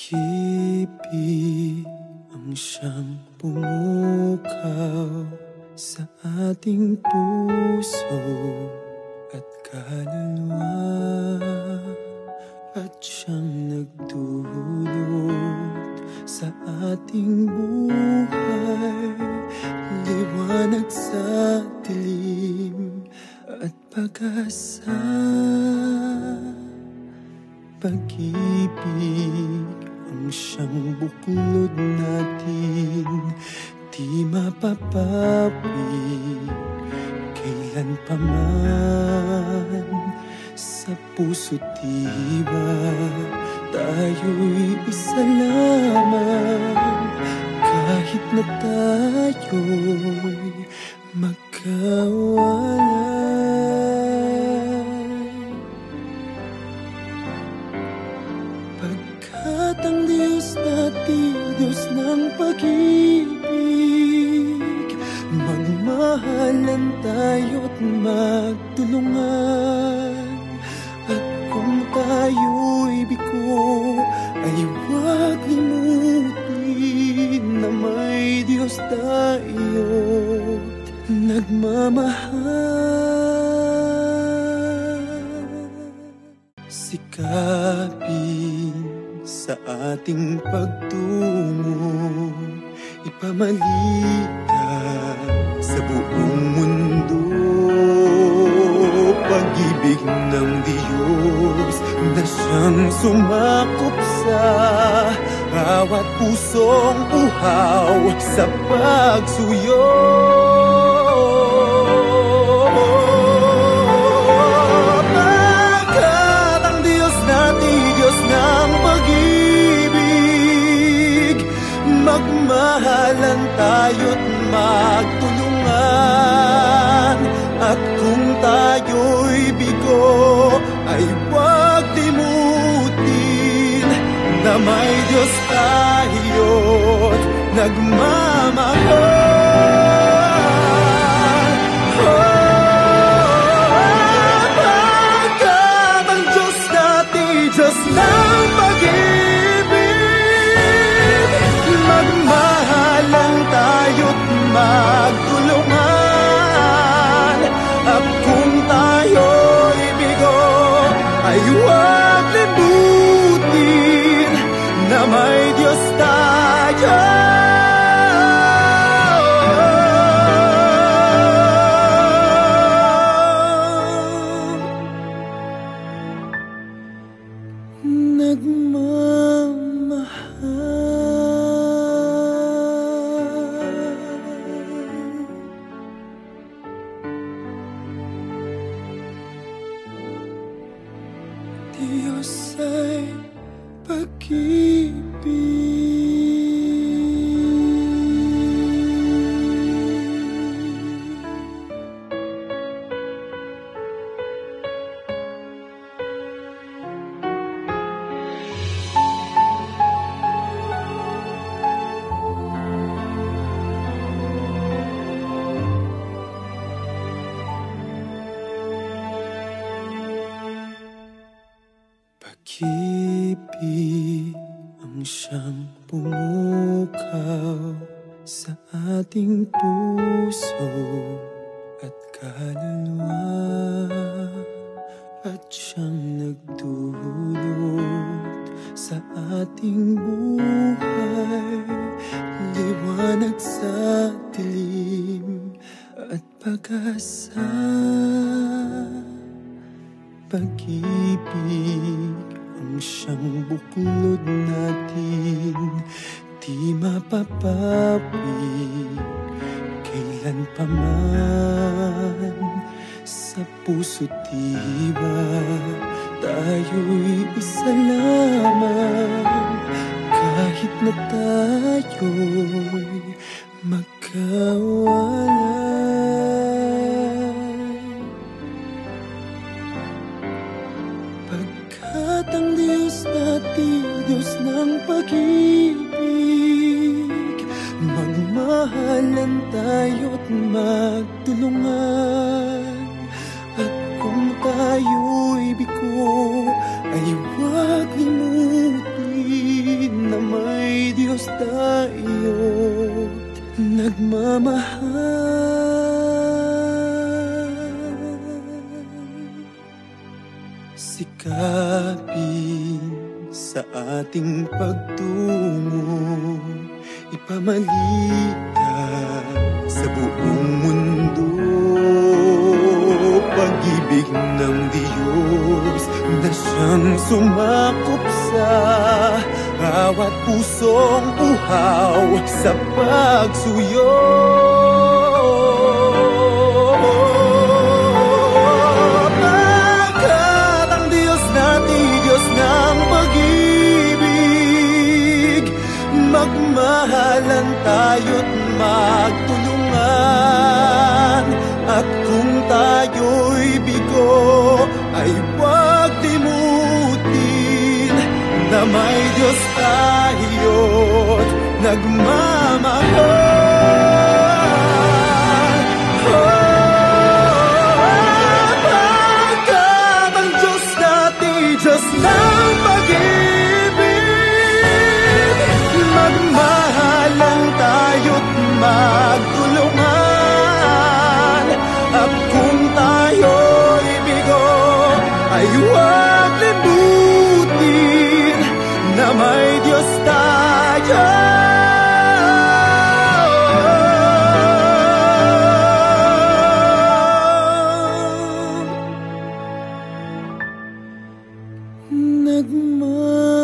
Pag-ibig ang siyang pumukaw sa ating puso at kaluluwa, at siyang nagdulot sa ating buhay, liwanag sa dilim at pag-asa. Pag-ibig ang siyang buklod natin, di mapapawi kailan pa man. Sa puso't diwa tayo'y isa lamang, kahit na tayo'y magkawalay. Pagkat ang Diyos natin, Diyos ng pag-ibig, magmahalan tayo't magtulungan. At kung tayo'y bigo, ay huwag limutin na may Diyos tayo't nagmamahal. Sikapin sa ating pagtungo, ipamalitan sa buong mundo. Pag-ibig ng Diyos na siyang sumakop sa bawat pusong uhaw sa pagsuyo. Pagkat ang Diyos natin, Diyos ng pag-ibig, magmahalan tayo't magtulungan. At kung tayo'y bigo, ay huwag limutin na may Diyos tayo't nagmamahal. Pagkat ang Diyos natin, Diyos ng pag-ibig, magmahalan tayo't magtulungan. At kung tayo'y bigo, ay huwag limutin na may Diyos tayo. Diyos ay pag-ibig. Pag-ibig ang siyang pumukaw sa ating puso at kaluluwa, at siyang nagdulot sa ating buhay, liwanag sa dilim at pag-asa. Pag-ibig ang siyang buklod natin, di mapapawi kailan pa man. Sa puso't diwa tayo'y isa lamang, kahit na tayo'y magkawalay. Pagkat ang Diyos natin, Diyos ng pag-ibig, magmahalan tayo't magtulungan. At kung tayo'y bigo, ay huwag limutin sikapin sa ating pagtungo, ipamalikan sa buong mundo. Pag-ibig ng Diyos na siyang sumakop sa bawat pusong uhaw sa pagsuyo. Pagkat ang Diyos natin, Diyos ng pag-ibig, magmahalan tayo't magtulungan. At kung tayo'y bigo, ay huwag limutin na may Diyos tayo't nagmamahal. Pagkat ang Diyos natin, Diyos ng pag-ibig, magmahalan tayo't magtulungan. At kung tayo'y bigo, ay huwag limutin na may Diyos tayo. Nagmamahal.